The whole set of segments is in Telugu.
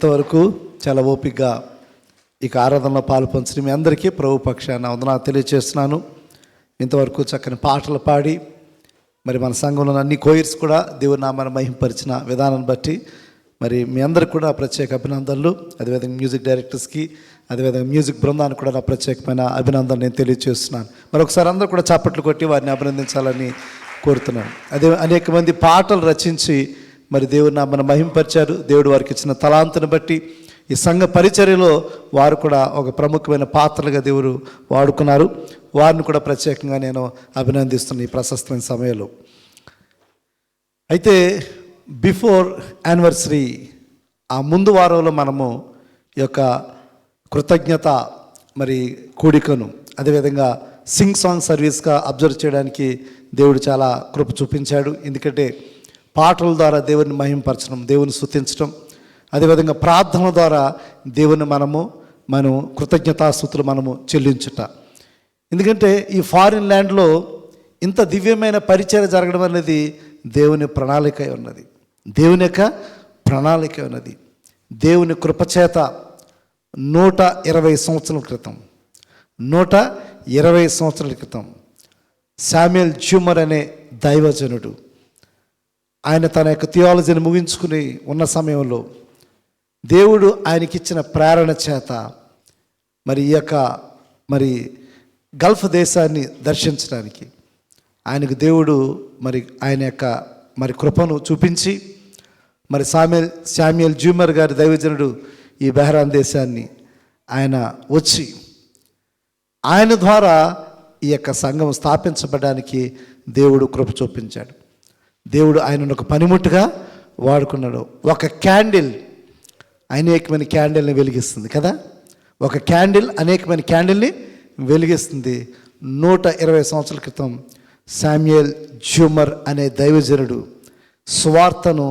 ఇంతవరకు చాలా ఓపికగా ఇక ఆరాధనలో పాలు పంచిన మీ అందరికీ ప్రభు పక్షాన వందనాలు తెలియజేస్తున్నాను. ఇంతవరకు చక్కని పాటలు పాడి మరి మన సంఘంలో అన్ని కోయిర్స్ కూడా దేవుని నామాన్ని మహింపరిచిన విధానాన్ని బట్టి మరి మీ అందరికి కూడా ప్రత్యేక అభినందనలు. అదేవిధంగా మ్యూజిక్ డైరెక్టర్స్కి, అదేవిధంగా మ్యూజిక్ బృందానికి కూడా నా ప్రత్యేకమైన అభినందనలు నేను తెలియజేస్తున్నాను. మరొకసారి అందరూ కూడా చప్పట్లు కొట్టి వారిని అభినందించాలని కోరుతున్నాను. అదే అనేక మంది పాటలు రచించి మరి దేవుని నామాన్ని మహింపరిచారు. దేవుడు వారికి ఇచ్చిన తలాంతుని బట్టి ఈ సంఘ పరిచర్యలో వారు కూడా ఒక ప్రముఖమైన పాత్రలుగా దేవుడు వాడుకున్నారు. వారిని కూడా ప్రత్యేకంగా నేను అభినందిస్తున్నాను ఈ ప్రశస్తమైన సమయంలో. అయితే బిఫోర్ యానివర్సరీ ఆ ముందు వారంలో మనము ఈ యొక్క కృతజ్ఞత మరి కూడికను అదేవిధంగా సింగ్ సాంగ్ సర్వీస్గా అబ్జర్వ్ చేయడానికి దేవుడు చాలా కృప చూపించాడు. ఎందుకంటే పాటల ద్వారా దేవుని మహింపరచడం, దేవుని స్తుతించడం, అదేవిధంగా ప్రార్థన ద్వారా దేవుని మనం కృతజ్ఞతాస్తుతులు మనము చెల్లించుట. ఎందుకంటే ఈ ఫారిన్ ల్యాండ్లో ఇంత దివ్యమైన పరిచర్య జరగడం అనేది దేవుని ప్రణాళిక ఉన్నది. దేవుని యొక్క ప్రణాళిక ఉన్నది. దేవుని కృపచేత 120 సంవత్సరాల క్రితం శామ్యుయల్ జ్యూమర్ అనే దైవజనుడు ఆయన తన యొక్క థియాలజీని ముగించుకుని ఉన్న సమయంలో దేవుడు ఆయనకిచ్చిన ప్రేరణ చేత మరి ఈ యొక్క మరి గల్ఫ్ దేశాన్ని దర్శించడానికి ఆయనకు దేవుడు మరి ఆయన యొక్క మరి కృపను చూపించి మరి శామ్యుయల్ జ్యూమర్ గారి దైవజనుడు ఈ బెహ్రాన్ దేశాన్ని ఆయన వచ్చి ఆయన ద్వారా ఈ యొక్క సంఘం స్థాపించబడడానికి దేవుడు కృప చూపించాడు. దేవుడు ఆయనను ఒక పనిముట్టుగా వాడుకున్నాడు. ఒక క్యాండిల్ అనేకమైన క్యాండిల్ని వెలిగిస్తుంది కదా. ఒక క్యాండిల్ అనేకమైన క్యాండిల్ని వెలిగిస్తుంది. 120 సంవత్సరాల క్రితం శామ్యుయల్ జ్యూమర్ అనే దైవజనుడు సువార్తను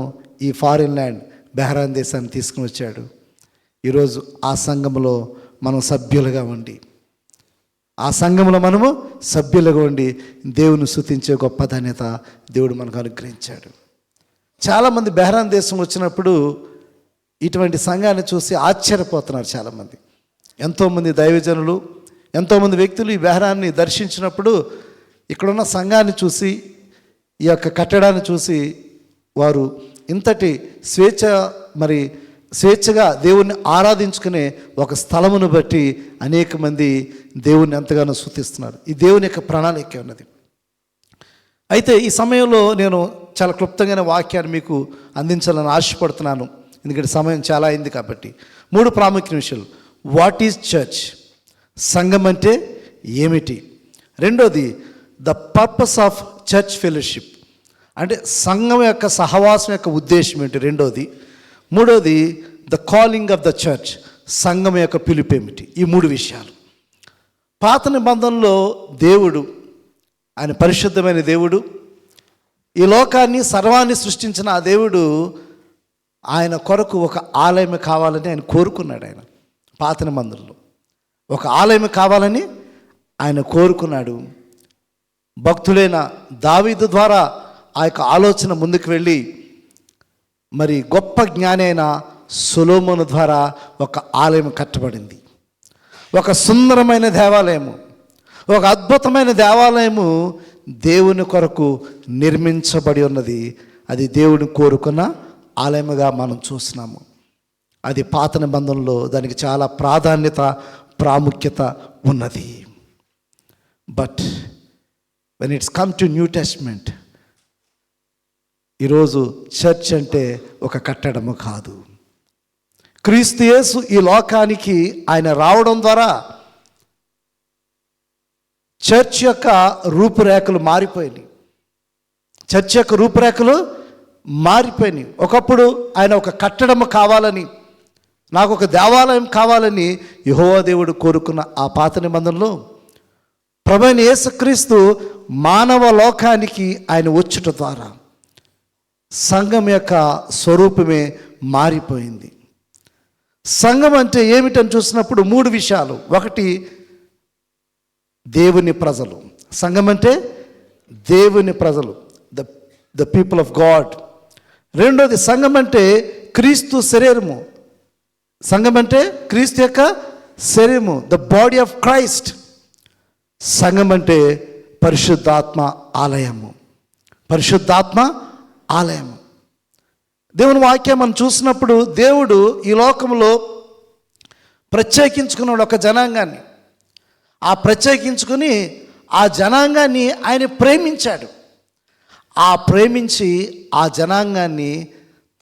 ఈ ఫారిన్ ల్యాండ్ బెహ్రాన్ దేశాన్ని తీసుకుని వచ్చాడు. ఈరోజు ఆ సంఘంలో మనం సభ్యులుగా ఉండి దేవుని స్తుతించే గొప్ప ధన్యత దేవుడు మనకు అనుగ్రహించాడు. చాలామంది బెహ్రాన్ దేశం వచ్చినప్పుడు ఇటువంటి సంఘాన్ని చూసి ఆశ్చర్యపోతున్నారు. చాలామంది ఎంతోమంది దైవజనులు, ఎంతోమంది వ్యక్తులు ఈ బెహ్రాన్ని దర్శించినప్పుడు ఇక్కడున్న సంఘాన్ని చూసి, ఈ యొక్క కట్టడాన్ని చూసి వారు ఇంతటి స్వేచ్ఛగా దేవుణ్ణి ఆరాధించుకునే ఒక స్థలమును బట్టి అనేక మంది దేవుణ్ణి ఎంతగానో స్తుతిస్తున్నారు. ఈ దేవుని యొక్క ప్రణాళిక ఉన్నది. అయితే ఈ సమయంలో నేను చాలా క్లుప్తంగానే వాక్యాన్ని మీకు అందించాలని ఆశపడుతున్నాను. ఎందుకంటే సమయం చాలా అయింది కాబట్టి 3 ప్రాముఖ్య విషయాలు. What is church? సంఘం అంటే ఏమిటి? రెండోది the purpose of church fellowship, అంటే సంఘం యొక్క సహవాసం యొక్క ఉద్దేశం ఏంటి? రెండోది. మూడోది the calling of the church, సంఘం యొక్క పిలుపు ఏమిటి? ఈ 3 విషయాలు. పాత నిబంధనలో దేవుడు, ఆయన పరిశుద్ధమైన దేవుడు, ఈ లోకాన్ని సర్వాన్ని సృష్టించిన ఆ దేవుడు ఆయన కొరకు ఒక ఆలయం కావాలని ఆయన కోరుకున్నాడు. ఆయన పాత నిబంధనలో ఒక ఆలయం కావాలని ఆయన కోరుకున్నాడు. భక్తులైన దావీదు ద్వారా ఆ యొక్క ఆలోచన ముందుకు వెళ్ళి మరి గొప్ప జ్ఞాని అయిన సొలొమోను ద్వారా ఒక ఆలయం కట్టబడింది. ఒక సుందరమైన దేవాలయము, ఒక అద్భుతమైన దేవాలయము దేవుని కొరకు నిర్మించబడి ఉన్నది. అది దేవుని కోరుకున్న ఆలయముగా మనం చూస్తున్నాము. అది పాత నిబంధనలో దానికి చాలా ప్రాముఖ్యత ఉన్నది. But when it's come to new testament, ఈరోజు చర్చ్ అంటే ఒక కట్టడము కాదు. క్రీస్తు యేసు ఈ లోకానికి ఆయన రావడం ద్వారా చర్చ్ యొక్క రూపురేఖలు మారిపోయినాయి. ఒకప్పుడు ఆయన ఒక కట్టడము కావాలని, నాకు ఒక దేవాలయం కావాలని యెహోవా దేవుడు కోరుకున్న ఆ పాత నిబంధనలో ప్రభువైన యేసుక్రీస్తు మానవ లోకానికి ఆయన వచ్చుట ద్వారా సంఘం యొక్క స్వరూపమే మారిపోయింది. సంఘం అంటే ఏమిటని చూసినప్పుడు 3 విషయాలు. ఒకటి, దేవుని ప్రజలు. సంఘం అంటే దేవుని ప్రజలు, ద పీపుల్ ఆఫ్ గాడ్. రెండోది, సంఘం అంటే క్రీస్తు శరీరము, సంఘం అంటే క్రీస్తు యొక్క శరీరము, ద బాడీ ఆఫ్ క్రైస్ట్. సంఘం అంటే పరిశుద్ధాత్మ ఆలయము, పరిశుద్ధాత్మ ఆలయము. దేవుని వాక్యం మనం చూసినప్పుడు దేవుడు ఈ లోకంలో ప్రత్యేకించుకున్నాడు ఒక జనాంగాన్ని. ఆ ప్రత్యేకించుకుని ఆ జనాంగాన్ని ఆయన ప్రేమించాడు. ఆ ప్రేమించి ఆ జనాంగాన్ని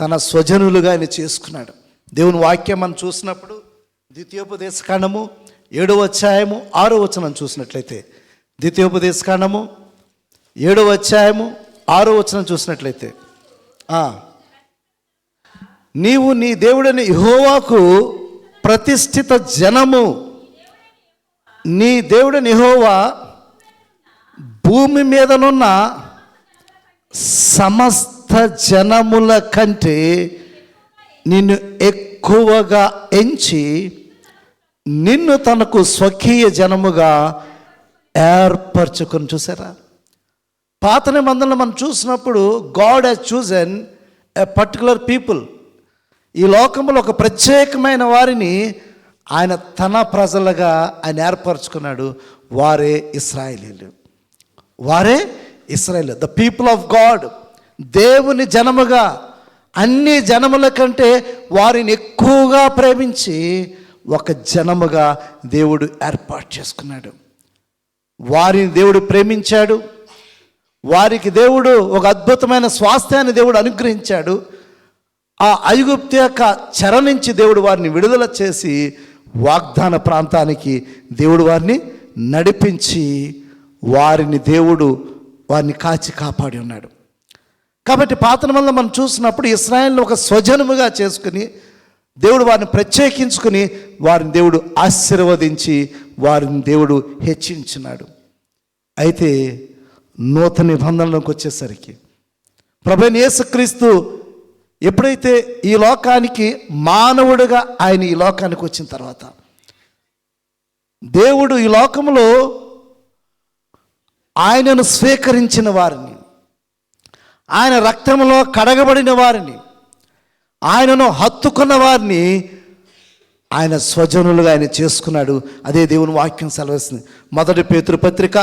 తన స్వజనులుగా ఆయన చేసుకున్నాడు. దేవుని వాక్యం మనం చూసినప్పుడు ద్వితీయోపదేశకాండము 7వ అధ్యాయము 6వ వచనం చూసినట్లయితే, ద్వితీయోపదేశకాండము 7వ అధ్యాయము 6వ వచనం చూసినట్లయితే, నీవు నీ దేవుడైన యెహోవాకు ప్రతిష్ఠిత జనము. నీ దేవుడైన యెహోవా భూమి మీదనున్న సమస్త జనముల కంటే నిన్ను ఎక్కువగా ఎంచి నిన్ను తనకు స్వకీయ జనముగా ఏర్పరచుకొని. చూసారా, పాత నిబంధనలు మనం చూసినప్పుడు God has chosen a particular people. ఈ లోకంలో ఒక ప్రత్యేకమైన వారిని ఆయన తన ప్రజలుగా ఆయన ఏర్పరచుకున్నాడు. వారే ఇశ్రాయేలీయులు, వారే ఇశ్రాయేలు, ద పీపుల్ ఆఫ్ గాడ్. దేవుని జనముగా, అన్ని జనముల కంటే వారిని ఎక్కువగా ప్రేమించి ఒక జనముగా దేవుడు ఏర్పాటు చేసుకున్నాడు. వారిని దేవుడు ప్రేమించాడు. వారికి దేవుడు ఒక అద్భుతమైన స్వాస్థ్యాన్ని దేవుడు అనుగ్రహించాడు. ఆ ఐగుప్తు యొక్క చెర నుంచి దేవుడు వారిని విడుదల చేసి వాగ్దాన ప్రాంతానికి దేవుడు వారిని నడిపించి వారిని కాచి కాపాడి ఉన్నాడు. కాబట్టి పాత నిబంధనలో మనం చూసినప్పుడు ఇశ్రాయేలును ఒక స్వజనముగా చేసుకుని దేవుడు వారిని ప్రత్యేకించుకుని వారిని దేవుడు ఆశీర్వదించి వారిని దేవుడు హెచ్చించినాడు. అయితే నూతన నిబంధనలోకి వచ్చేసరికి ప్రభువైన యేసుక్రీస్తు ఎప్పుడైతే ఈ లోకానికి మానవుడిగా ఆయన ఈ లోకానికి వచ్చిన తర్వాత, దేవుడు ఈ లోకంలో ఆయనను స్వీకరించిన వారిని, ఆయన రక్తంలో కడగబడిన వారిని, ఆయనను హత్తుకున్న వారిని ఆయన స్వజనులుగా ఆయన చేసుకున్నాడు. అదే దేవుని వాక్యం సెలవిస్తుంది. 1 పేతురు పత్రిక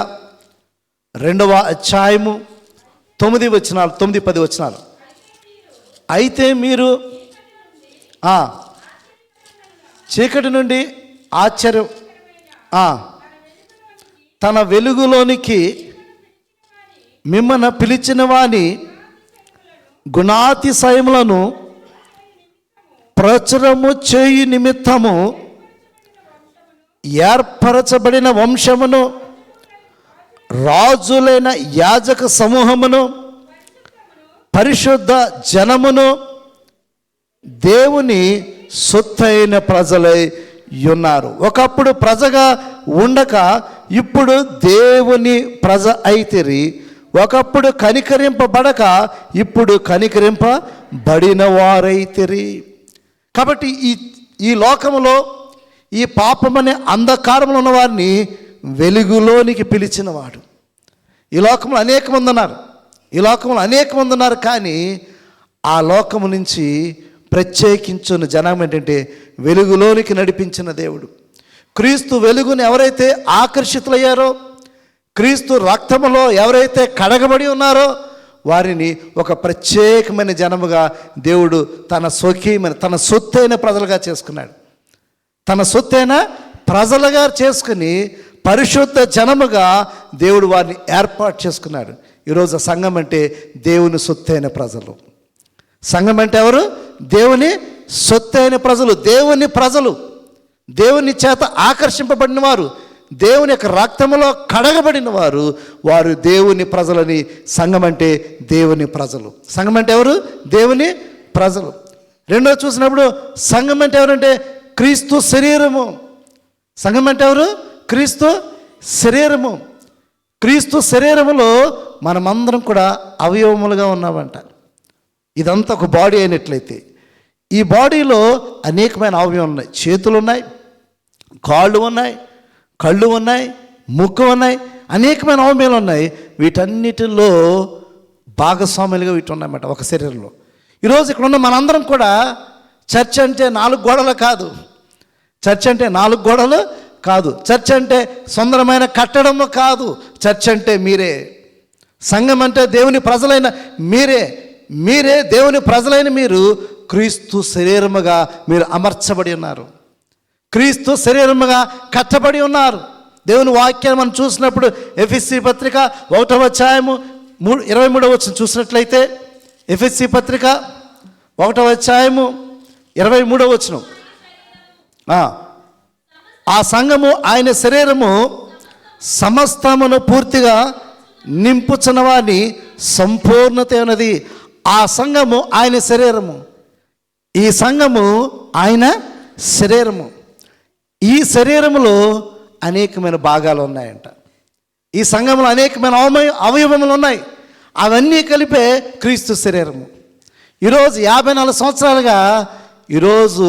2వ అధ్యాయము 9 వచనాలు, 9-10 వచనాలు. అయితే మీరు చీకటి నుండి ఆశ్చర్యం తన వెలుగులోనికి మిమ్మల్ని పిలిచిన వాని గుణాతిశయములను ప్రచురము చేయు నిమిత్తము ఏర్పరచబడిన వంశమును, రాజులైన యాజక సమూహమును, పరిశుద్ధ జనమును, దేవుని సొత్తైన ప్రజలై ఉన్నారు. ఒకప్పుడు ప్రజగా ఉండక ఇప్పుడు దేవుని ప్రజ అయితిరి. ఒకప్పుడు కనికరింపబడక ఇప్పుడు కనికరింపబడిన వారైతిరి. కాబట్టి ఈ లోకములో ఈ పాపమనే అంధకారంలో ఉన్న వారిని వెలుగులోనికి పిలిచినవాడు. ఈ లోకంలో అనేక మంది ఉన్నారు, కానీ ఆ లోకము నుంచి ప్రత్యేకించిన జనం ఏంటంటే వెలుగులోనికి నడిపించిన దేవుడు. క్రీస్తు వెలుగుని ఎవరైతే ఆకర్షితులయ్యారో, క్రీస్తు రక్తములో ఎవరైతే కడగబడి ఉన్నారో వారిని ఒక ప్రత్యేకమైన జనముగా దేవుడు తన సొత్తైన ప్రజలుగా చేసుకున్నాడు. తన సొత్తైన ప్రజలుగా చేసుకుని పరిశుద్ధ జనముగా దేవుడు వారిని ఏర్పాటు చేసుకున్నాడు. ఈరోజు సంఘం అంటే దేవుని సొత్తైన ప్రజలు. సంఘం అంటే ఎవరు? దేవుని సొత్తైన ప్రజలు, దేవుని చేత ఆకర్షింపబడిన వారు, దేవుని యొక్క రక్తములో కడగబడిన వారు దేవుని ప్రజలని. సంఘం అంటే దేవుని ప్రజలు. సంఘం అంటే ఎవరు? దేవుని ప్రజలు. రెండో చూసినప్పుడు సంఘం అంటే ఎవరంటే క్రీస్తు శరీరము. సంఘం అంటే ఎవరు? క్రీస్తు శరీరము. క్రీస్తు శరీరములో మనమందరం కూడా అవయవములుగా ఉన్నామంట. ఇదంతా ఒక బాడీ అయినట్లయితే ఈ బాడీలో అనేకమైన అవయవాలు ఉన్నాయి. చేతులు ఉన్నాయి, కాళ్ళు ఉన్నాయి, కళ్ళు ఉన్నాయి, ముక్కు ఉన్నాయి, అనేకమైన అవయవాలు ఉన్నాయి. వీటన్నిటిలో భాగస్వాములుగా వీటి ఉన్నాయన్నమాట ఒక శరీరంలో. ఈరోజు ఇక్కడ ఉన్న మనందరం కూడా చర్చ్ అంటే 4 గోడలు కాదు. చర్చ్ అంటే 4 గోడలు కాదు. చర్చ్ అంటే సుందరమైన కట్టడము కాదు. చర్చ్ అంటే మీరే. సంఘం అంటే దేవుని ప్రజలైన మీరే దేవుని ప్రజలైన మీరు క్రీస్తు శరీరముగా మీరు అమర్చబడి ఉన్నారు. క్రీస్తు శరీరముగా కట్టబడి ఉన్నారు. దేవుని వాక్యాన్ని మనం చూసినప్పుడు ఎఫెసీ పత్రిక 1వ అధ్యాయము 23వ వచనం చూసినట్లయితే, ఎఫెసీ పత్రిక 1వ అధ్యాయము 23వ వచనం, ఆ సంఘము ఆయన శరీరము సమస్తమును పూర్తిగా నింపుచున్నవాని సంపూర్ణత ఉన్నది. ఆ సంఘము ఆయన శరీరము, ఈ సంఘము ఆయన శరీరము. ఈ శరీరములో అనేకమైన భాగాలు ఉన్నాయంట. ఈ సంఘంలో అనేకమైన అవయవములు ఉన్నాయి. అవన్నీ కలిపే క్రీస్తు శరీరము. ఈరోజు 54 సంవత్సరాలుగా ఈరోజు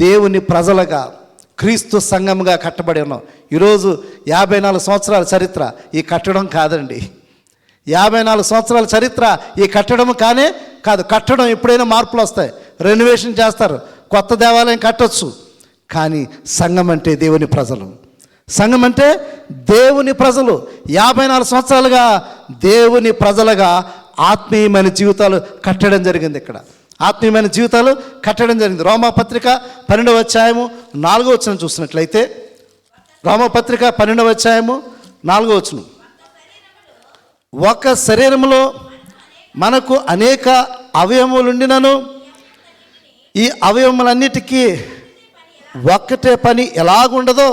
దేవుని ప్రజలుగా క్రీస్తు సంఘముగా కట్టబడి ఉన్నాం. ఈరోజు 54 సంవత్సరాల చరిత్ర ఈ కట్టడం కాదండి. 54 సంవత్సరాల చరిత్ర ఈ కట్టడం కాదు. కట్టడం ఎప్పుడైనా మార్పులు వస్తాయి, రెనోవేషన్ చేస్తారు, కొత్త దేవాలయం కట్టొచ్చు. కానీ సంఘం అంటే దేవుని ప్రజలు. సంఘం అంటే దేవుని ప్రజలు. 54 సంవత్సరాలుగా దేవుని ప్రజలుగా ఆత్మీయమైన జీవితాలు కట్టడం జరిగింది. ఇక్కడ ఆత్మీయమైన జీవితాలు కట్టడం జరిగింది. రోమాపత్రిక 12వ అధ్యాయము 4వ వచనం చూసినట్లయితే, రోమాపత్రిక 12వ అధ్యాయము 4వ వచనం, ఒక శరీరములో మనకు అనేక అవయవములుండినను ఈ అవయవములన్నిటికీ ఒక్కటే పని ఎలాగుండదో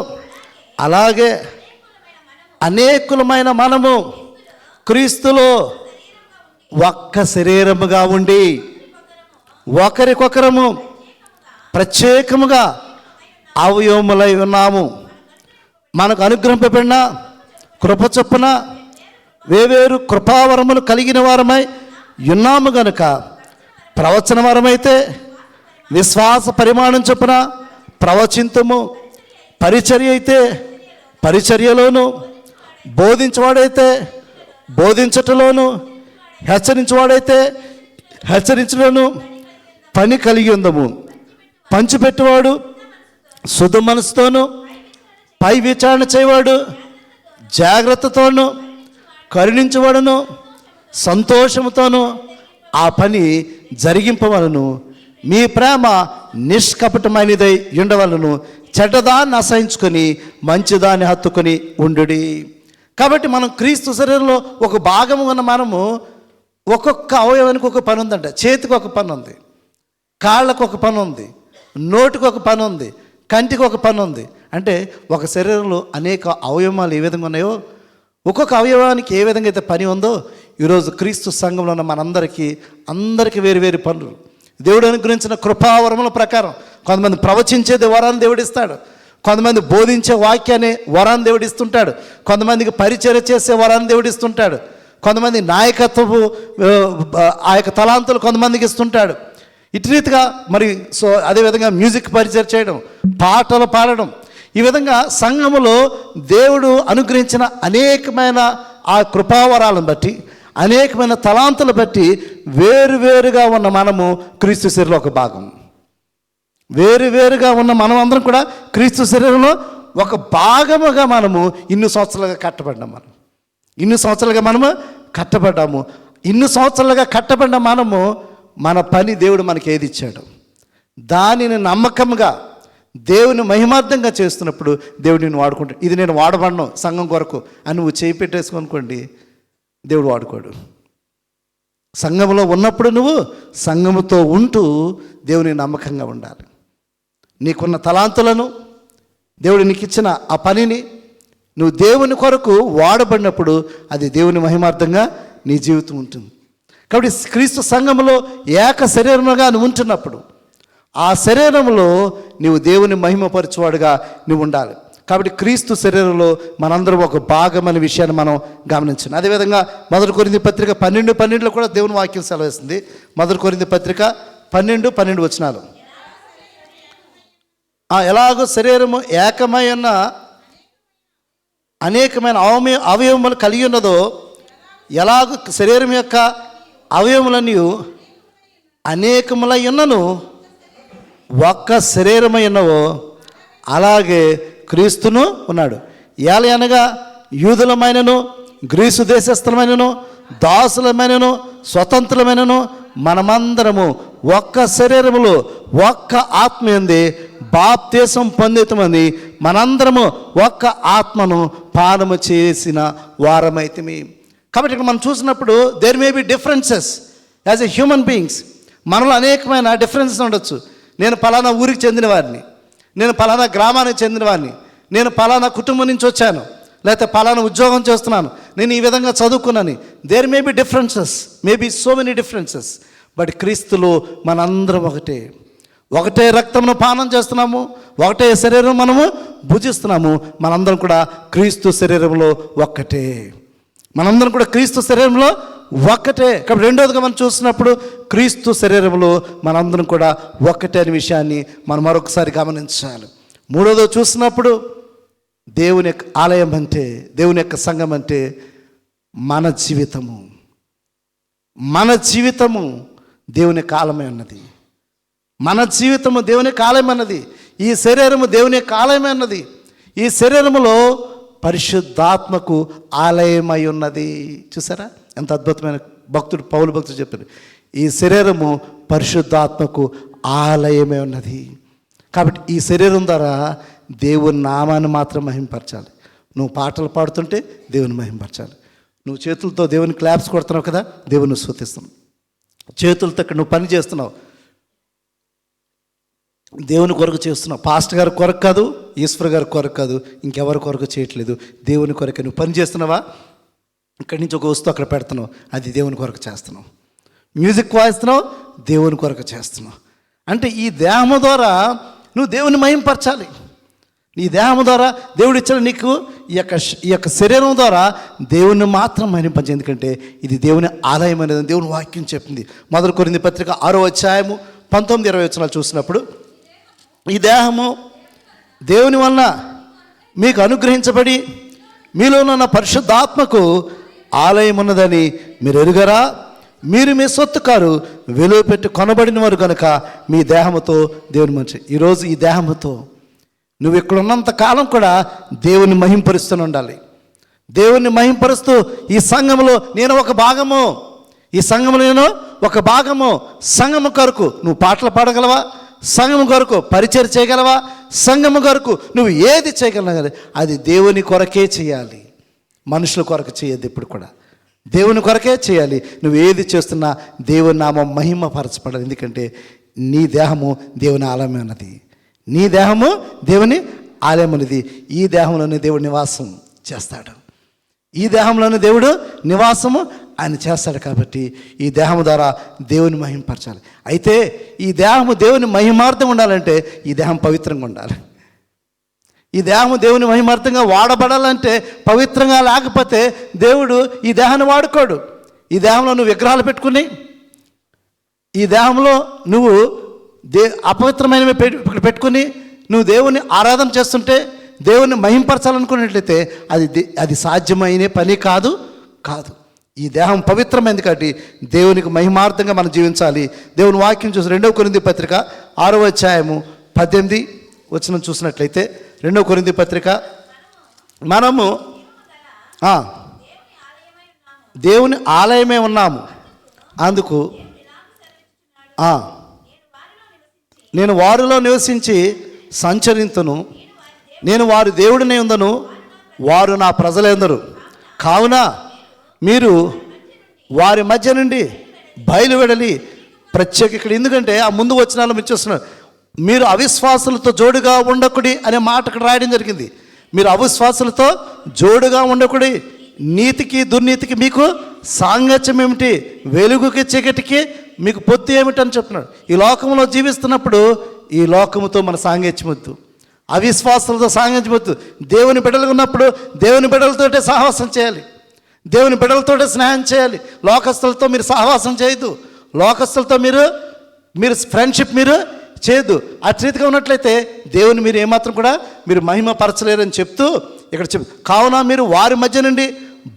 అలాగే అనేకులమైన మనము క్రీస్తులో ఒక్క శరీరముగా ఉండి ఒకరికొకరము ప్రత్యేకముగా అవయవములై ఉన్నాము. మనకు అనుగ్రహింపబడిన కృప చొప్పున వేవేరు కృపావరములు కలిగిన వారమై ఉన్నాము గనుక, ప్రవచన వరమైతే విశ్వాస పరిమాణం చొప్పున ప్రవచింతుము, పరిచర్య అయితే పరిచర్యలోను, బోధించేవాడైతే బోధించటలోను, హెచ్చరించేవాడైతే హెచ్చరించలోను పని కలిగి ఉందము. పంచిపెట్టేవాడు శుద్ధ మనసుతోను, పై విచారణ చేయవాడు జాగ్రత్తతోను, కరుణించేవాడును సంతోషముతోను ఆ పని జరిగింపవలను. మీ ప్రేమ నిష్కపటమైనదై ఉండవలను. చెడ్డదాన్ని అసహించుకొని మంచిదాన్ని హత్తుకొని ఉండుడి. కాబట్టి మనం క్రీస్తు శరీరంలో ఒక భాగము ఉన్న మనము ఒక్కొక్క అవయవానికి ఒక పని ఉందంట. చేతికి ఒక పని ఉంది, కాళ్ళకు ఒక పని ఉంది, నోటికి ఒక పని ఉంది, కంటికి ఒక పని ఉంది. అంటే ఒక శరీరంలో అనేక అవయవాలు ఏ విధంగా ఉన్నాయో, ఒక్కొక్క అవయవానికి ఏ విధంగా అయితే పని ఉందో, ఈరోజు క్రీస్తు సంఘంలో ఉన్న అందరికీ వేరు వేరు పనులు దేవుడు అనుగ్రహించిన కృపావరముల ప్రకారం. కొంతమంది ప్రవచించేది వరాన్ని దేవుడిస్తాడు, కొంతమంది బోధించే వాక్యాన్ని వరాన్ని దేవుడిస్తుంటాడు, కొంతమందికి పరిచర్య చేసే వరాన్ని దేవుడిస్తుంటాడు, కొంతమంది నాయకత్వపు ఆ యొక్క తలాంతులు కొంతమందికి ఇస్తుంటాడు. ఇటు రీతిగా మరి అదేవిధంగా మ్యూజిక్ పరిచయం చేయడం, పాటలు పాడడం, ఈ విధంగా సంఘములో దేవుడు అనుగ్రహించిన అనేకమైన ఆ కృపావరాలను బట్టి, అనేకమైన తలాంతులు బట్టి వేరువేరుగా ఉన్న మనము క్రీస్తు శరీరంలో ఒక భాగం. వేరువేరుగా ఉన్న మనం అందరం కూడా క్రీస్తు శరీరంలో ఒక భాగముగా మనము ఇన్ని సంవత్సరాలుగా కట్టబడ్డాము. ఇన్ని సంవత్సరాలుగా కట్టబడిన మనము మన పని దేవుడు మనకి ఏది ఇచ్చాడు దానిని నమ్మకంగా దేవుని మహిమార్థంగా చేస్తున్నప్పుడు దేవుడు నేను వాడుకుంటాడు. ఇది నేను వాడబడను సంఘం కొరకు అని నువ్వు చేయి పెట్టేసుకోనుకోండి, దేవుడు వాడుకోడు. సంఘంలో ఉన్నప్పుడు నువ్వు సంఘముతో ఉంటూ దేవుని నమ్మకంగా ఉండాలి. నీకున్న తలాంతులను, దేవుడు నీకు ఇచ్చిన ఆ పనిని నువ్వు దేవుని కొరకు వాడబడినప్పుడు అది దేవుని మహిమార్థంగా నీ జీవితం ఉంటుంది. కాబట్టి క్రీస్తు సంఘములో ఏక శరీరముగా నువ్వు ఉంటున్నప్పుడు ఆ శరీరంలో నీవు దేవుని మహిమపరచువాడుగా నువ్వు ఉండాలి. కాబట్టి క్రీస్తు శరీరంలో మనందరం ఒక భాగం అనే విషయాన్ని మనం గమనించాలి. అదేవిధంగా 1 కొరింథీ పత్రిక 12:12 కూడా దేవుని వాక్యం సెలవిస్తుంది. 1 కొరింథీ పత్రిక 12:12 వచనాలు, ఎలాగో శరీరము ఏకమై ఉన్న అనేకమైన అవయవములు కలిగి ఉన్నదో, ఎలాగో శరీరం యొక్క అవయవములన్నీ అనేకములై ఉన్నను ఒక్క శరీరమై ఉన్నవో అలాగే క్రీస్తును ఉన్నాడు. ఏల అనగా యూదులమైనను గ్రీసు దేశస్థులమైనను దాసులమైనను స్వతంత్రులమైనను మనమందరము ఒక్క శరీరములో ఒక్క ఆత్మ యందు బాప్తీసం పొందితమని మనందరము ఒక్క ఆత్మను పానము చేసిన వారమైతిమి. కాబట్టి ఇక్కడ మనం చూసినప్పుడు there may be differences as a human beings. మనలో అనేకమైన డిఫరెన్సెస్ ఉండొచ్చు. నేను పలానా ఊరికి చెందిన వారిని, నేను పలానా గ్రామానికి చెందిన వారిని, నేను పలానా కుటుంబం నుంచి వచ్చాను, లేకపోతే పలానా ఉద్యోగం చేస్తున్నాను, నేను ఈ విధంగా చదువుకున్నాను. There may be differences, may be so many differences. But క్రీస్తులో మనందరం ఒకటే, ఒకటే రక్తమును పానం చేస్తున్నాము, ఒకటే శరీరం మనము భుజిస్తున్నాము. మనందరం కూడా క్రీస్తు శరీరంలో ఒక్కటే, మనందరం కూడా క్రీస్తు శరీరంలో ఒక్కటే. కాబట్టి రెండోదిగా మనం చూసినప్పుడు క్రీస్తు శరీరంలో మనందరం కూడా ఒక్కటే అనే విషయాన్ని మనం మరొకసారి గమనించాలి. మూడోదో చూసినప్పుడు దేవుని యొక్క ఆలయం అంటే, దేవుని యొక్క సంఘం అంటే మన జీవితము. మన జీవితము దేవుని కాలమే అన్నది. మన జీవితము దేవుని కాలమే అన్నది. ఈ శరీరము దేవుని యొక్క ఆలయమే అన్నది. ఈ శరీరములో పరిశుద్ధాత్మకు ఆలయమై ఉన్నది. చూసారా ఎంత అద్భుతమైన భక్తుడు పౌలు భక్తుడు చెప్పారు, ఈ శరీరము పరిశుద్ధాత్మకు ఆలయమే ఉన్నది. కాబట్టి ఈ శరీరం ద్వారా దేవుని నామాన్ని మాత్రం మహింపరచాలి. నువ్వు పాటలు పాడుతుంటే దేవుని మహింపరచాలి. నువ్వు చేతులతో దేవుని క్లాప్స్ కొడుతున్నావు కదా, దేవుని స్తుతిస్తున్నావు. చేతులతో ఇక్కడ నువ్వు పని చేస్తున్నావు, దేవుని కొరకు చేస్తున్నావు. పాస్టర్ గారి కొరకు కాదు, ఈశ్వర్ గారి కొరకు కాదు, ఇంకెవరి కొరకు చేయట్లేదు, దేవుని కొరకు నువ్వు పని చేస్తున్నావా. ఇక్కడి నుంచి ఒక వస్తువు అక్కడ పెడుతున్నావు, అది దేవుని కొరకు చేస్తున్నావు. మ్యూజిక్ వాయిస్తున్నావు, దేవుని కొరకు చేస్తున్నావు. అంటే ఈ దేహము ద్వారా నువ్వు దేవుని మహింపరచాలి. నీ దేహము ద్వారా దేవుడు ఇచ్చిన నీకు ఈ యొక్క శరీరం ద్వారా దేవుని మాత్రం మహింపరచు. ఎందుకంటే ఇది దేవుని ఆలయం అనేది దేవుని వాక్యం చెప్పింది. 1 కొరింథీ పత్రిక 6వ అధ్యాయము 19-20 వచనాలు చూసినప్పుడు, ఈ దేహము దేవుని వలన మీకు అనుగ్రహించబడి మీలో ఉన్న పరిశుద్ధాత్మకు ఆలయం ఉన్నదని మీరు ఎరుగరా? మీరు మీ సొత్తు కారు, విలువ పెట్టి కొనబడిన వారు కనుక మీ దేహముతో దేవుని మనిషి. ఈరోజు ఈ దేహముతో నువ్వు ఇక్కడ ఉన్నంత కాలం కూడా దేవుని మహింపరుస్తూ ఉండాలి. దేవుని మహింపరుస్తూ ఈ సంఘములో నేను ఒక భాగము, ఈ సంఘములో నేను ఒక భాగము. సంఘము కొరకు నువ్వు పాటలు పాడగలవా? సంఘము కొరకు పరిచయం చేయగలవా? సంఘము కొరకు నువ్వు ఏది చేయగలవు, అది దేవుని కొరకే చేయాలి, మనుషుల కొరకు చేయొద్దు. ఇప్పుడు కూడా దేవుని కొరకే చేయాలి. నువ్వు ఏది చేస్తున్నా దేవుని నామం మహిమపరచబడాలి. ఎందుకంటే నీ దేహము దేవుని ఆలయం అన్నది, నీ దేహము దేవుని ఆలయం అనేది. ఈ దేహంలోనే దేవుడు నివాసం చేస్తాడు, ఈ దేహంలోనే దేవుడు నివాసము ఆయన చేస్తాడు. కాబట్టి ఈ దేహం ద్వారా దేవుని మహిమపరచాలి. అయితే ఈ దేహము దేవుని మహిమార్థం ఉండాలంటే ఈ దేహం పవిత్రంగా ఉండాలి. ఈ దేహము దేవుని మహిమార్థంగా వాడబడాలంటే పవిత్రంగా లేకపోతే దేవుడు ఈ దేహాన్ని వాడుకోడు. ఈ దేహంలో నువ్వు విగ్రహాలు పెట్టుకుని, ఈ దేహంలో నువ్వు అపవిత్రమైనవి పెట్టుకుని నువ్వు దేవుని ఆరాధన చేస్తుంటే, దేవుని మహింపరచాలనుకున్నట్లయితే అది సాధ్యమైన పని కాదు. ఈ దేహం పవిత్రమైంది కాబట్టి దేవునికి మహిమార్థంగా మనం జీవించాలి. దేవుని వాక్యం చూసి 2 కొరింథీ పత్రిక 6వ అధ్యాయము 18 వచనం చూసినట్లయితే, 2 కొరింథీ పత్రిక, మనము దేవుని ఆలయమే ఉన్నాము, అందుకు నేను వారిలో నివసించి సంచరింతును, నేను వారి దేవుడినే ఉందను, వారు నా ప్రజలందరూ. కావున మీరు వారి మధ్య నుండి బయలువెడలి ప్రత్యేక. ఇక్కడ ఎందుకంటే ఆ ముందు వచనాలు మీరు చూస్తున్నారు, మీరు అవిశ్వాసులతో జోడుగా ఉండకుడి అనే మాట ఇక్కడ రాయడం జరిగింది. మీరు అవిశ్వాసులతో జోడుగా ఉండకుడి, నీతికి దుర్నీతికి మీకు సాంగత్యం ఏమిటి, వెలుగుకి చీకటికి మీకు పొత్తు ఏమిటి అని చెప్తున్నాడు. ఈ లోకంలో జీవిస్తున్నప్పుడు ఈ లోకముతో మన సాంగత్యం వద్దు, అవిశ్వాసులతో సాంగత్యం వద్దు. దేవుని బిడ్డలు ఉన్నప్పుడు దేవుని బిడ్డలతోటే సహవాసం చేయాలి, దేవుని బిడ్డలతోటే స్నేహం చేయాలి. లోకస్తులతో మీరు సహవాసం చేయొద్దు, లోకస్తులతో మీరు ఫ్రెండ్షిప్ మీరు చేయొద్దు. అట్రీతిగా ఉన్నట్లయితే దేవుని మీరు ఏమాత్రం కూడా మీరు మహిమపరచలేరని చెప్తూ ఇక్కడ కావున మీరు వారి మధ్య నుండి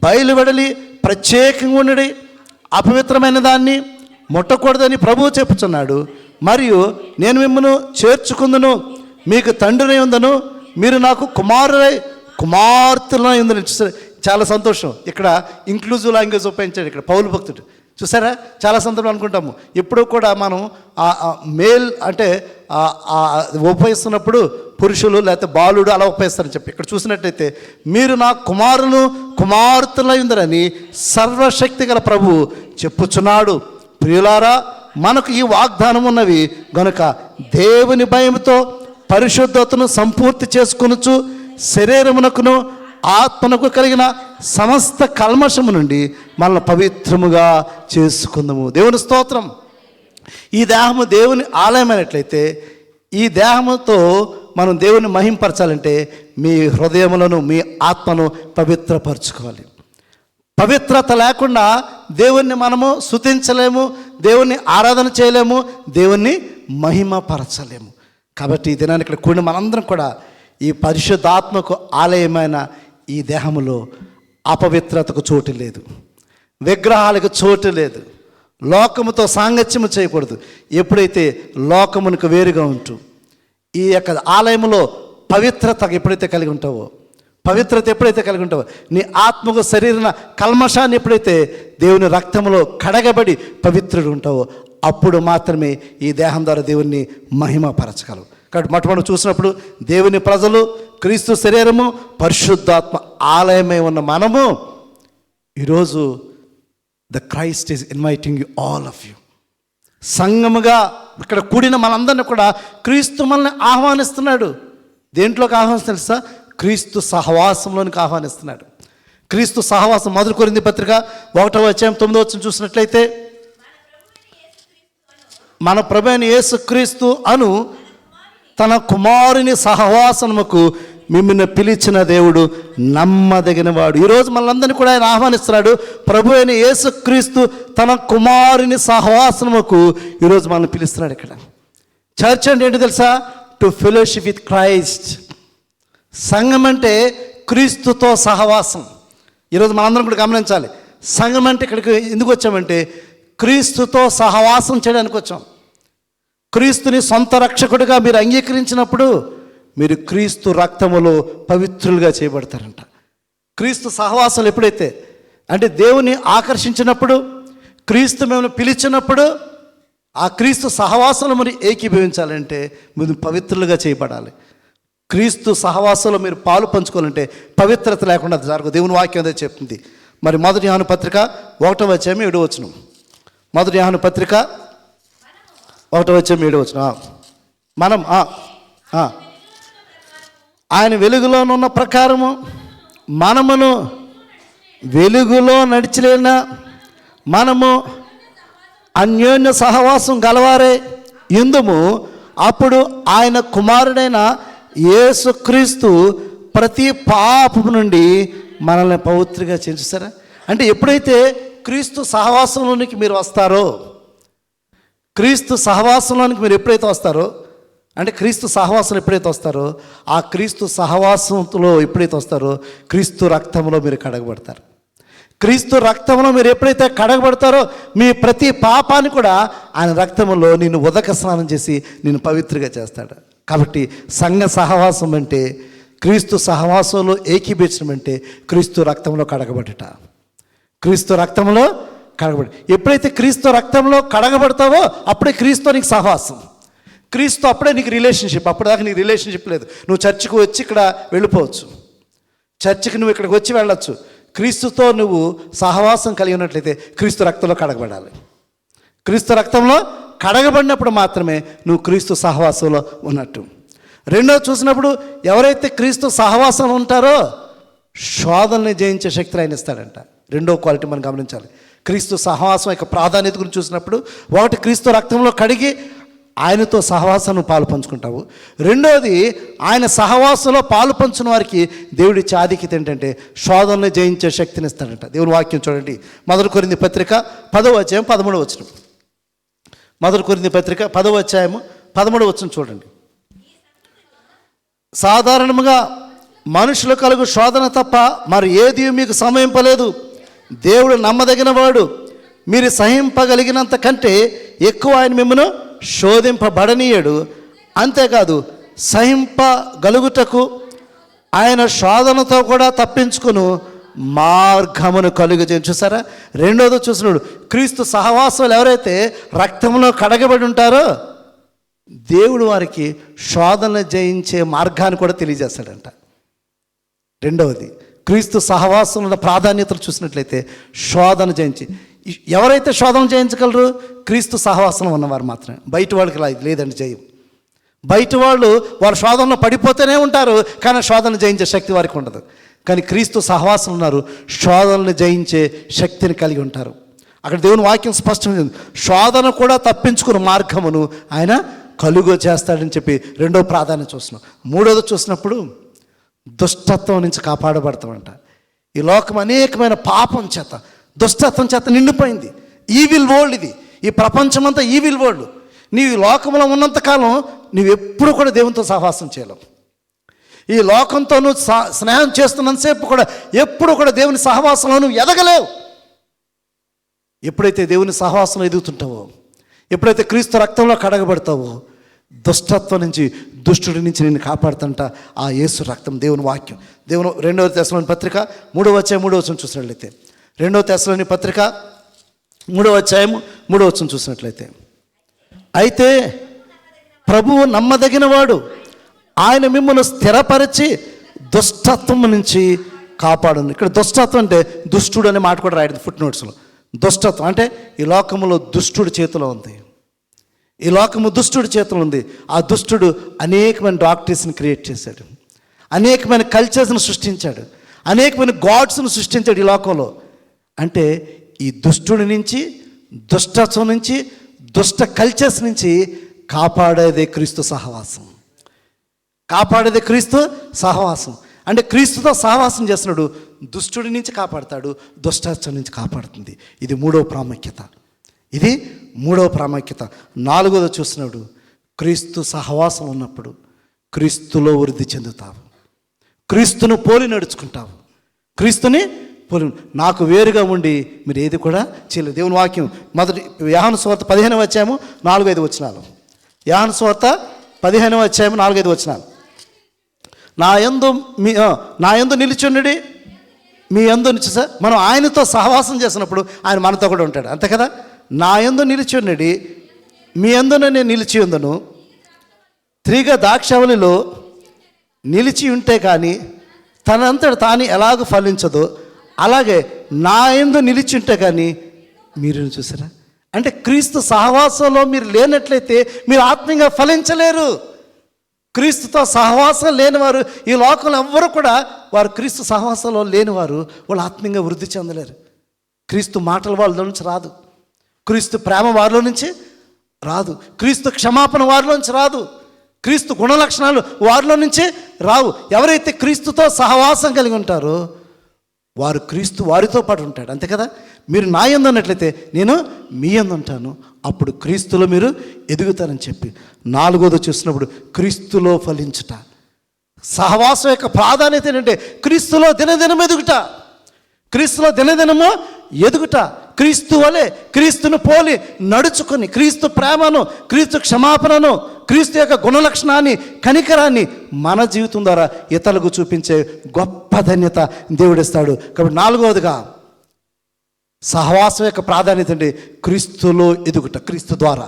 బయలువెడలి ప్రత్యేకంగా ఉండడి, అపవిత్రమైన దాన్ని ముట్టకూడదని ప్రభువు చెప్పుచున్నాడు. మరియు నేను మిమ్మల్ని చేర్చుకుందును, మీకు తండ్రినై ఉందను, మీరు నాకు కుమార్తెలై ఉందని. చాలా సంతోషం. ఇక్కడ ఇంక్లూజివ్ లాంగ్వేజ్ ఉపయోగించాడు ఇక్కడ పౌలు భక్తుడు. చూసారా, చాలా సందర్భం అనుకుంటాము ఎప్పుడూ కూడా మనం మేల్ అంటే ఉపయోగిస్తున్నప్పుడు పురుషులు లేకపోతే బాలుడు అలా ఉపయోగిస్తారని చెప్పి, ఇక్కడ చూసినట్టయితే మీరు నా కుమార్తెలై ఉందరని సర్వశక్తి గల ప్రభువు చెప్పుచున్నాడు. ప్రియులారా, మనకు ఈ వాగ్దానం ఉన్నవి గనుక దేవుని భయముతో పరిశుద్ధతను సంపూర్తి చేసుకొనుచు శరీరమునకును ఆత్మనకు కలిగిన సమస్త కల్మషము నుండి మనల్ని పవిత్రముగా చేసుకుందాము. దేవుని స్తోత్రం. ఈ దేహము దేవుని ఆలయమైనట్లయితే ఈ దేహముతో మనం దేవుని మహింపరచాలంటే మీ హృదయములను మీ ఆత్మను పవిత్రపరచుకోవాలి. పవిత్రత లేకుండా దేవుణ్ణి మనము స్తుతించలేము, దేవుణ్ణి ఆరాధన చేయలేము, దేవుణ్ణి మహిమపరచలేము. కాబట్టి ఈ దినాన్ని ఇక్కడ కూడిన మనందరం కూడా ఈ పరిశుద్ధాత్మకు ఆలయమైన ఈ దేహములో అపవిత్రతకు చోటు లేదు, విగ్రహాలకు చోటు లేదు, లోకముతో సాంగత్యము చేయకూడదు. ఎప్పుడైతే లోకమునకు వేరుగా ఉంటూ ఈ యొక్క ఆలయంలో పవిత్రత ఎప్పుడైతే కలిగి ఉంటావో, పవిత్రత ఎప్పుడైతే కలిగి ఉంటావో, నీ ఆత్మకు శరీర కల్మషాన్ని ఎప్పుడైతే దేవుని రక్తంలో కడగబడి పవిత్రుడు ఉంటావో, అప్పుడు మాత్రమే ఈ దేహం ద్వారా దేవుణ్ణి మహిమపరచగలవు. కాబట్టి మొట్టమొదటి చూసినప్పుడు దేవుని ప్రజలు, క్రీస్తు శరీరము, పరిశుద్ధాత్మ ఆలయమై ఉన్న మనము ఈరోజు the Christ is inviting you all of you. సంఘముగా ఇక్కడ కూడిన మనందరినీ కూడా క్రీస్తు మనల్ని ఆహ్వానిస్తున్నాడు. దేంట్లోకి ఆహ్వానిస్తున్నాడు తెలుసా? క్రీస్తు సహవాసంలోనికి ఆహ్వానిస్తున్నాడు. క్రీస్తు సహవాసం 1 కొరింథీ పత్రిక 1:9 చూసినట్లయితే, మన ప్రభు అయిన యేసుక్రీస్తు అను తన కుమారుని సహవాసముకు మిమ్మల్ని పిలిచిన దేవుడు నమ్మదగిన వాడు. ఈరోజు మనందరినీ కూడా ఆయన ఆహ్వానిస్తున్నాడు. ప్రభు అయిన యేసుక్రీస్తు తన కుమారుని సహవాసముకు ఈరోజు మనల్ని పిలుస్తున్నాడు. ఇక్కడ చర్చ్ అంటే ఏంటి తెలుసా? To fellowship with Christ. సంఘం అంటే క్రీస్తుతో సహవాసం. ఈరోజు మనందరం కూడా గమనించాలి. సంఘం అంటే ఇక్కడికి ఎందుకు వచ్చామంటే క్రీస్తుతో సహవాసం చేయడానికి వచ్చాం. క్రీస్తుని సొంత రక్షకుడిగా మీరు అంగీకరించినప్పుడు మీరు క్రీస్తు రక్తములో పవిత్రులుగా చేయబడతారంట. క్రీస్తు సహవాసాలు ఎప్పుడైతే అంటే దేవుని ఆకర్షించినప్పుడు, క్రీస్తు మిమ్మల్ని పిలిచినప్పుడు ఆ క్రీస్తు సహవాసంలో మరి ఏకీభవించాలంటే మీరు పవిత్రులుగా చేయబడాలి. క్రీస్తు సహవాసంలో మీరు పాలు పంచుకోవాలంటే పవిత్రత లేకుండా జరగదు. దేవుని వాక్యం అదే చెప్తుంది. మరి 1 యోహాను పత్రిక 1:7 1 యోహాను పత్రిక 1:7 మనం ఆయన వెలుగులోనున్న ప్రకారము మనమును వెలుగులో నడిచిలేన మనము అన్యోన్య సహవాసం గలవారే ఇందుము. అప్పుడు ఆయన కుమారుడైన యేసుక్రీస్తు ప్రతి పాపము నుండి మనల్ని పవిత్రంగా చేస్తారా. అంటే ఎప్పుడైతే క్రీస్తు సహవాసంలోనికి మీరు వస్తారో, క్రీస్తు సహవాసంలోనికి మీరు ఎప్పుడైతే వస్తారో, అంటే క్రీస్తు సహవాసం ఎప్పుడైతే వస్తారో, ఆ క్రీస్తు సహవాసంలో ఎప్పుడైతే వస్తారో క్రీస్తు రక్తంలో మీరు కడగబడతారు. క్రీస్తు రక్తంలో మీరు ఎప్పుడైతే కడగబడతారో మీ ప్రతి పాపాన్ని కూడా ఆయన రక్తంలో నిన్ను ఉదక స్నానం చేసి నిన్ను పవిత్రంగా చేస్తాడు. కాబట్టి సంఘ సహవాసం అంటే క్రీస్తు సహవాసంలో ఏకీభవించడం అంటే క్రీస్తు రక్తంలో కడగబడట. క్రీస్తు రక్తంలో కడగబడి ఎప్పుడైతే క్రీస్తు రక్తంలో కడగబడతావో అప్పుడే క్రీస్తు నీకు సహవాసం. క్రీస్తు అప్పుడే నీకు రిలేషన్షిప్. అప్పటిదాకా నీకు రిలేషన్షిప్ లేదు. నువ్వు చర్చికి వచ్చి ఇక్కడ వెళ్ళిపోవచ్చు, చర్చికి నువ్వు ఇక్కడికి వచ్చి వెళ్ళచ్చు. క్రీస్తుతో నువ్వు సహవాసం కలిగి ఉన్నట్లయితే క్రీస్తు రక్తంలో కడగబడాలి. క్రీస్తు రక్తంలో కడగబడినప్పుడు మాత్రమే నువ్వు క్రీస్తు సహవాసంలో ఉన్నట్టు. రెండోది చూసినప్పుడు ఎవరైతే క్రీస్తు సహవాసంలో ఉంటారో శోధనని జయించే శక్తిని ఆయన ఇస్తాడంట. రెండో క్వాలిటీ మనం గమనించాలి. క్రీస్తు సహవాసం యొక్క ప్రాధాన్యత గురించి చూసినప్పుడు ఒకటి క్రీస్తు రక్తంలో కడిగి ఆయనతో సహవాసం పాలు పంచుకుంటావు. రెండోది ఆయన సహవాసంలో పాలు పంచున్న వారికి దేవుడిచ్చే ఆధిక్యత ఏంటంటే శోధనని జయించే శక్తిని ఇస్తాడంట. దేవుని వాక్యం చూడండి, 1 కొరింథీ పత్రిక 10:13 1 కొరింథీ పత్రిక 10:13 చూడండి. సాధారణంగా మనుషులు కలుగు శోధన తప్ప మరి ఏది మీకు సమయింపలేదు. దేవుడు నమ్మదగిన వాడు, మీరు సహింపగలిగినంత కంటే ఎక్కువ ఆయన మిమ్మల్ని శోధింపబడనీయడు. అంతేకాదు సహింపగలుగుటకు ఆయన శోధనతో కూడా తప్పించుకును మార్గమును కలుగజేయను. చూసారా, రెండోది చూసినాడు, క్రీస్తు సహవాసాలు ఎవరైతే రక్తంలో కడగబడి ఉంటారో దేవుడు వారికి శోధన జయించే మార్గాన్ని కూడా తెలియజేస్తాడంట. రెండవది, క్రీస్తు సహవాసం ఉన్న ప్రాధాన్యతలు చూసినట్లయితే శోధన జయించి, ఎవరైతే శోధన జయించగలరు? క్రీస్తు సహవాసం ఉన్నవారు మాత్రమే. బయట వాళ్ళకి లేదండి జయం. బయట వాళ్ళు వారు శోధనలో పడిపోతూనే ఉంటారు, కానీ శోధన జయించే శక్తి వారికి ఉండదు. కానీ క్రీస్తు సహవాసం ఉన్నారు, శోధనలు జయించే శక్తిని కలిగి ఉంటారు. అక్కడ దేవుని వాక్యం స్పష్టంగా శోధన కూడా తప్పించుకున్న మార్గమును ఆయన కలుగ చేస్తాడని చెప్పి రెండో ప్రాధాన్యత చూస్తున్నాం. మూడోది చూసినప్పుడు దుష్టత్వం నుంచి కాపాడబడతామంట. ఈ లోకం అనేకమైన పాపం చేత, దుష్టత్వం చేత నిండిపోయింది. ఈవిల్ వరల్డ్ ఇది. ఈ ప్రపంచమంతా ఈవిల్ వరల్డ్. నీవు ఈ లోకంలో ఉన్నంతకాలం నీవెప్పుడు కూడా దేవునితో సహవాసం చేయలేవు. ఈ లోకంతో నువ్వు స్నేహం చేస్తున్నంతసేపు కూడా ఎప్పుడు కూడా దేవుని సహవాసంలో నువ్వు ఎదగలేవు. ఎప్పుడైతే దేవుని సహవాసంలో ఎదుగుతుంటావో, ఎప్పుడైతే క్రీస్తు రక్తంలో కడగబడతావో, దుష్టత్వం నుంచి, దుష్టుడి నుంచి నిన్ను కాపాడుతుంట ఆ యేసు రక్తం, దేవుని వాక్యం. దేవుని 2వ తెస్సలోని పత్రిక 3వ అధ్యాయం 3వ వచనం చూసినట్లయితే, 2వ తెస్సలోని పత్రిక 3వ అధ్యాయం 3వ వచనం చూసినట్లయితే, అయితే ప్రభువు నమ్మదగినవాడు, ఆయన మిమ్మల్ని స్థిరపరిచి దుష్టత్వం నుంచి కాపాడును. ఇక్కడ దుష్టత్వం అంటే దుష్టుడు అనే మాట కూడా రాయడం ఫుట్ నోట్స్లో. దుష్టత్వం అంటే ఈ లోకంలో దుష్టుడి చేతిలో ఉంది. ఈ లోకము దుష్టుడి చేతిలో ఉంది. ఆ దుష్టుడు అనేకమైన డాక్టరీస్ని క్రియేట్ చేశాడు, అనేకమైన కల్చర్స్ని సృష్టించాడు, అనేకమైన గాడ్స్ను సృష్టించాడు ఈ లోకంలో. అంటే ఈ దుష్టుడి నుంచి, దుష్టత్వం నుంచి, దుష్ట కల్చర్స్ నుంచి కాపాడేదే క్రీస్తు సహవాసం. కాపాడేదే క్రీస్తు సహవాసం. అంటే క్రీస్తుతో సహవాసం చేస్తున్నాడు, దుష్టుడి నుంచి కాపాడతాడు, దుష్టత్వం నుంచి కాపాడుతుంది. ఇది మూడవ ప్రాముఖ్యత. ఇది మూడవ ప్రాముఖ్యత. 4వది చూస్తున్నాడు, క్రీస్తు సహవాసం ఉన్నప్పుడు క్రీస్తులో వృద్ధి చెందుతావు, క్రీస్తును పోలి నడుచుకుంటావు. క్రీస్తుని పోలి, నాకు వేరుగా ఉండి మీరు ఏది కూడా చేయలేదు. దేవుని వాక్యం మొదటి యోహాను సువార్త 15వ అధ్యాయము 4-5 వచనాలు. యోహాను సువార్త 15వ అధ్యాయం 4-5 వచనాలు. నా యందు నిలిచుండి మీ యందు నుంచి, సార్ మనం ఆయనతో సహవాసం చేసినప్పుడు ఆయన మనతో కూడా ఉంటాడు, అంతే కదా. నా యందు నిలిచుండి మీ యందున నేను నిలిచి ఉందను, త్రిగ ద్రాక్షావళిలో నిలిచి ఉంటే కానీ తనంతట తాను ఎలాగ ఫలించదో అలాగే నా యందు నిలిచి ఉంటే కానీ మీరు చూసారా. అంటే క్రీస్తు సహవాసంలో మీరు లేనట్లయితే మీరు ఆత్మీయంగా ఫలించలేరు. క్రీస్తుతో సహవాసం లేనివారు ఈ లోకంలో ఎవ్వరు కూడా, వారు క్రీస్తు సహవాసంలో లేనివారు వాళ్ళు ఆత్మీయంగా వృద్ధి చెందలేరు. క్రీస్తు మాటల వాళ్ళలో నుంచి రాదు, క్రీస్తు ప్రేమ వారిలో నుంచి రాదు, క్రీస్తు క్షమాపణ వారిలో నుంచి రాదు, క్రీస్తు గుణలక్షణాలు వారిలో నుంచి రావు. ఎవరైతే క్రీస్తుతో సహవాసం కలిగి ఉంటారో వారు క్రీస్తు వారితో పాటు ఉంటాడు, అంతే కదా. మీరు నా యందు ఉన్నట్లయితే నేను మీ యందు ఉంటాను, అప్పుడు క్రీస్తులో మీరు ఎదుగుతారని చెప్పి. 4వది చూసినప్పుడు క్రీస్తులో ఫలించుట. సహవాసం యొక్క ప్రాధాన్యత ఏంటంటే క్రీస్తులో దినదినం ఎదుగుట, క్రీస్తులో దినదినము ఎదుగుట, క్రీస్తు వలె క్రీస్తును పోలి నడుచుకొని క్రీస్తు ప్రేమను, క్రీస్తు క్షమాపణను, క్రీస్తు యొక్క గుణలక్షణాన్ని, కనికరాన్ని మన జీవితం ద్వారా ఇతరులకు చూపించే గొప్ప ధన్యత దేవుడిస్తాడు. కాబట్టి 4వదిగా సహవాసం యొక్క ప్రాధాన్యత అంటే క్రీస్తులో ఎదుగుట, క్రీస్తు ద్వారా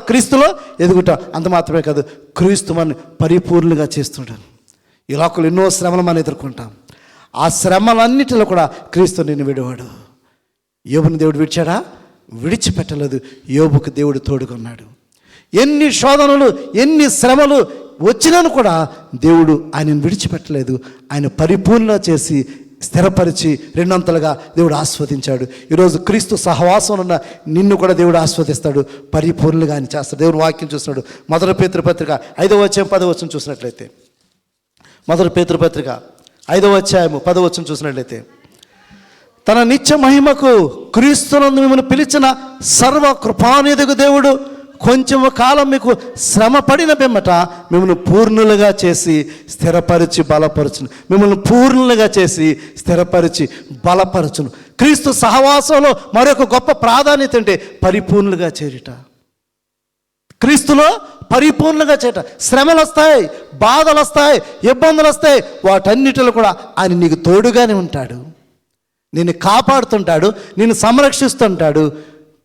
క్రీస్తులో ఎదుగుట. అంత మాత్రమే కాదు, క్రీస్తు మనని పరిపూర్ణంగా చేస్తున్నాడు. ఈ లోకంలో ఎన్నో శ్రమలు మనం ఎదుర్కొంటాం. ఆ శ్రమలన్నిటిలో కూడా క్రీస్తు నిన్ను విడివాడు. యోబుని దేవుడు విడిచాడా? విడిచిపెట్టలేదు. యోబుకు దేవుడు తోడుకున్నాడు. ఎన్ని శోధనలు, ఎన్ని శ్రమలు వచ్చినాను కూడా దేవుడు ఆయనను విడిచిపెట్టలేదు. ఆయన పరిపూర్ణ చేసి స్థిరపరిచి రెండంతలుగా దేవుడు ఆస్వాదించాడు. ఈరోజు క్రీస్తు సహవాసం ఉన్న నిన్ను కూడా దేవుడు ఆస్వాదిస్తాడు, పరిపూర్ణంగా ఆయన చేస్తాడు. దేవుడు వాక్యం చూస్తున్నాడు. మొదటి పేతురు పత్రిక 5వ అధ్యాయం 10వ వచనం చూసినట్లయితే, మొదటి పేతురు పత్రిక 5వ అధ్యాయము 10వ వచనం చూసినట్లయితే, తన నిత్య మహిమకు క్రీస్తునందు మిమ్మల్ని పిలిచిన సర్వ కృపానిధికు దేవుడు కొంచెము కాలం మీకు శ్రమ పడిన పిమ్మట మిమ్మల్ని పూర్ణులుగా చేసి స్థిరపరిచి బలపరచును. మిమ్మల్ని పూర్ణులుగా చేసి స్థిరపరిచి బలపరచును. క్రీస్తు సహవాసంలో మరొక గొప్ప ప్రాధాన్యత అంటే పరిపూర్ణులుగా చేరుట. క్రీస్తులో పరిపూర్ణంగా చేయట. శ్రమలు వస్తాయి, బాధలు వస్తాయి, ఇబ్బందులు వస్తాయి, వాటన్నిటిలో కూడా ఆయన నీకు తోడుగానే ఉంటాడు, నిన్ను కాపాడుతుంటాడు, నిన్ను సంరక్షిస్తుంటాడు.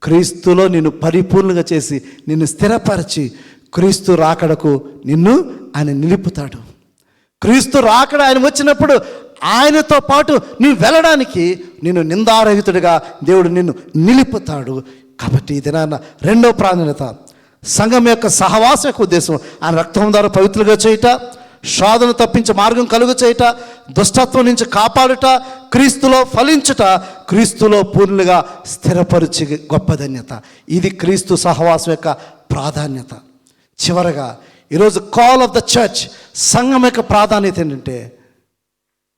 క్రీస్తులో నిన్ను పరిపూర్ణంగా చేసి నిన్ను స్థిరపరిచి క్రీస్తు రాకడకు నిన్ను ఆయన నిలుపుతాడు. క్రీస్తు రాకడ ఆయన వచ్చినప్పుడు ఆయనతో పాటు నీవు వెళ్ళడానికి నిన్ను నిందారహితుడిగా దేవుడు నిన్ను నిలుపుతాడు. కాబట్టి ఈ దినాన రెండో ప్రాధాన్యత సంఘం యొక్క సహవాసం యొక్క ఉద్దేశం ఆయన రక్తం ద్వారా పవిత్రులుగా చేయుట, శోధన తప్పించే మార్గం కలుగు చేయుట, దుష్టత్వం నుంచి కాపాడుట, క్రీస్తులో ఫలించుట, క్రీస్తులో పూర్ణులుగా స్థిరపరిచి గొప్ప ధన్యత. ఇది క్రీస్తు సహవాసం యొక్క ప్రాధాన్యత. చివరగా ఈరోజు కాల్ ఆఫ్ ద చర్చ్, సంఘం యొక్క ప్రాధాన్యత ఏంటంటే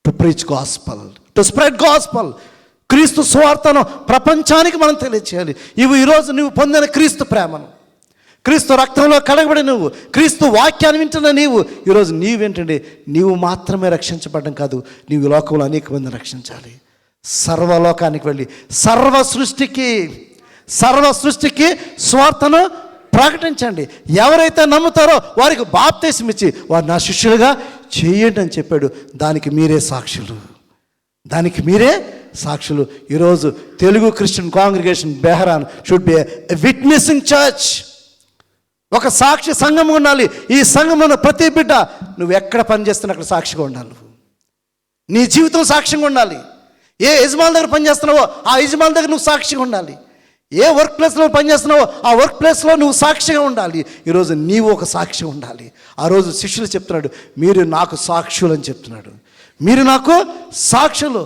to preach gospel, to spread gospel. క్రీస్తు సువార్తను ప్రపంచానికి మనం తెలియచేయాలి. ఈరోజు నువ్వు పొందిన క్రీస్తు ప్రేమను, క్రీస్తు రక్తంలో కడగబడి నువ్వు క్రీస్తు వాక్యాన్ని వింటున్న నీవు ఈరోజు నీవేంటంటే నీవు మాత్రమే రక్షించబడడం కాదు, నీవు లోకంలో అనేక మందిని రక్షించాలి. సర్వలోకానికి వెళ్ళి సర్వ సృష్టికి స్వార్థను ప్రకటించండి. ఎవరైతే నమ్ముతారో వారికి బాప్తీసం ఇచ్చి వారు నా శిష్యులుగా చేయండి అని చెప్పాడు. దానికి మీరే సాక్షులు. ఈరోజు Telugu Christian congregation Bahrain should be a witnessing church. ఒక సాక్షి సంఘం ఉండాలి. ఈ సంఘంలో ప్రతి బిడ్డ నువ్వు ఎక్కడ పనిచేస్తున్నా అక్కడ సాక్షిగా ఉండాలి. నీ జీవితం సాక్ష్యంగా ఉండాలి. ఏ యజమాని దగ్గర పనిచేస్తున్నావో ఆ యజమాని దగ్గర నువ్వు సాక్షిగా ఉండాలి. ఏ వర్క్ ప్లేస్లో పనిచేస్తున్నావో ఆ వర్క్ ప్లేస్లో నువ్వు సాక్షిగా ఉండాలి. ఈరోజు నీవు ఒక సాక్షి ఉండాలి. ఆ రోజు శిష్యులు చెప్తున్నాడు, మీరు నాకు సాక్షులు అని చెప్తున్నాడు. మీరు నాకు సాక్షులు.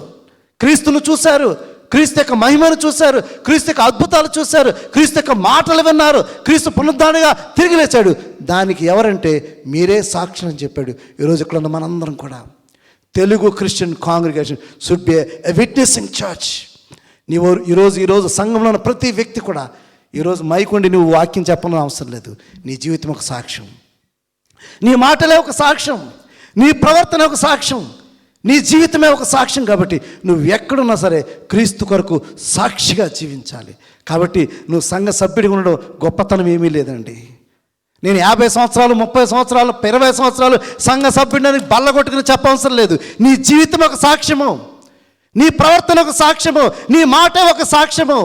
క్రీస్తును చూశారు, క్రీస్తు యొక్క మహిమను చూశారు, క్రీస్తు యొక్క అద్భుతాలు చూశారు, క్రీస్తు యొక్క మాటలు విన్నారు, క్రీస్తు పునరుద్ధానంగా తిరిగి లేచాడు. దానికి ఎవరంటే మీరే సాక్షులు అని చెప్పాడు. ఈరోజు ఇక్కడ ఉన్న మనందరం కూడా Telugu Christian congregation should be a witnessing church. నీవు ఈరోజు సంఘంలో ఉన్న ప్రతి వ్యక్తి కూడా ఈరోజు మైకుండి నువ్వు వాక్యం చెప్పడం అవసరం లేదు. నీ జీవితం ఒక సాక్ష్యం, నీ మాటలే ఒక సాక్ష్యం, నీ ప్రవర్తన ఒక సాక్ష్యం, నీ జీవితమే ఒక సాక్ష్యం. కాబట్టి నువ్వు ఎక్కడున్నా సరే క్రీస్తు కొరకు సాక్షిగా జీవించాలి. కాబట్టి నువ్వు సంఘ సభ్యుడిగా ఉండడం గొప్పతనం ఏమీ లేదండి. నేను 50 సంవత్సరాలు 30 సంవత్సరాలు 20 సంవత్సరాలు సంఘ సభ్యుడిని బల్లగొట్టుకుని చెప్పవసరం లేదు. నీ జీవితం ఒక సాక్ష్యము, నీ ప్రవర్తన ఒక సాక్ష్యము, నీ మాట ఒక సాక్ష్యము.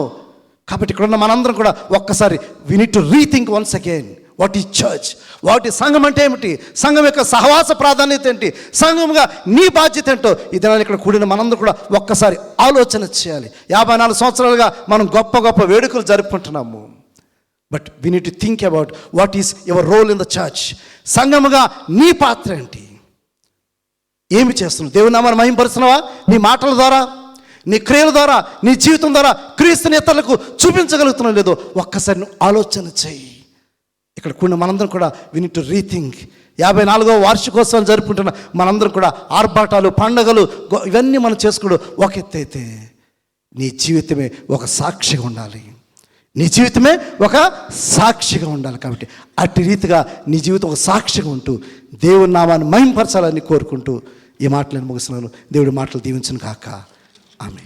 కాబట్టి ఇక్కడున్న మనందరం కూడా ఒక్కసారి we need to rethink once again what is church, what is సంఘం అంటే ఏమిటి, సంఘం యొక్క సహవాస ప్రాధాన్యత ఏంటి, సంఘంగా నీ బాధ్యత ఏంటో ఈ దినాన్ని ఇక్కడ కూడిన మనందరూ కూడా ఒక్కసారి ఆలోచన చేయాలి. 54 సంవత్సరాలుగా మనం గొప్ప వేడుకలు జరుపుకుంటున్నాము. But we need to think about what is your role in the church. సంఘముగా నీ పాత్ర ఏంటి, ఏమి చేస్తున్నావు? దేవుని నామాన్ని మహిమపరుస్తున్నావా? నీ మాటల ద్వారా, నీ క్రియల ద్వారా, నీ జీవితం ద్వారా క్రీస్తుని ఇతరులకు చూపించగలుగుతున్నావు లేదో ఒక్కసారి నువ్వు ఆలోచన చెయ్యి. ఇక్కడ కూడిన మనందరం కూడా వీ నీడ్ టు రీథింక్. 54వ వార్షికోత్సవాలు జరుపుకుంటున్న మనందరం కూడా ఆర్భాటాలు, పండగలు ఇవన్నీ మనం చేసుకోవడం ఒక ఎత్తు అయితే నీ జీవితమే ఒక సాక్షిగా ఉండాలి. నీ జీవితమే ఒక సాక్షిగా ఉండాలి. కాబట్టి అట్టి రీతిగా నీ జీవితం ఒక సాక్షిగా ఉంటూ దేవుని నామాన్ని మహిమపరచాలని కోరుకుంటూ ఈ మాటలను ముగిస్తున్నాను. దేవుడి మాటలు దీవించును కాక. ఆమేన్.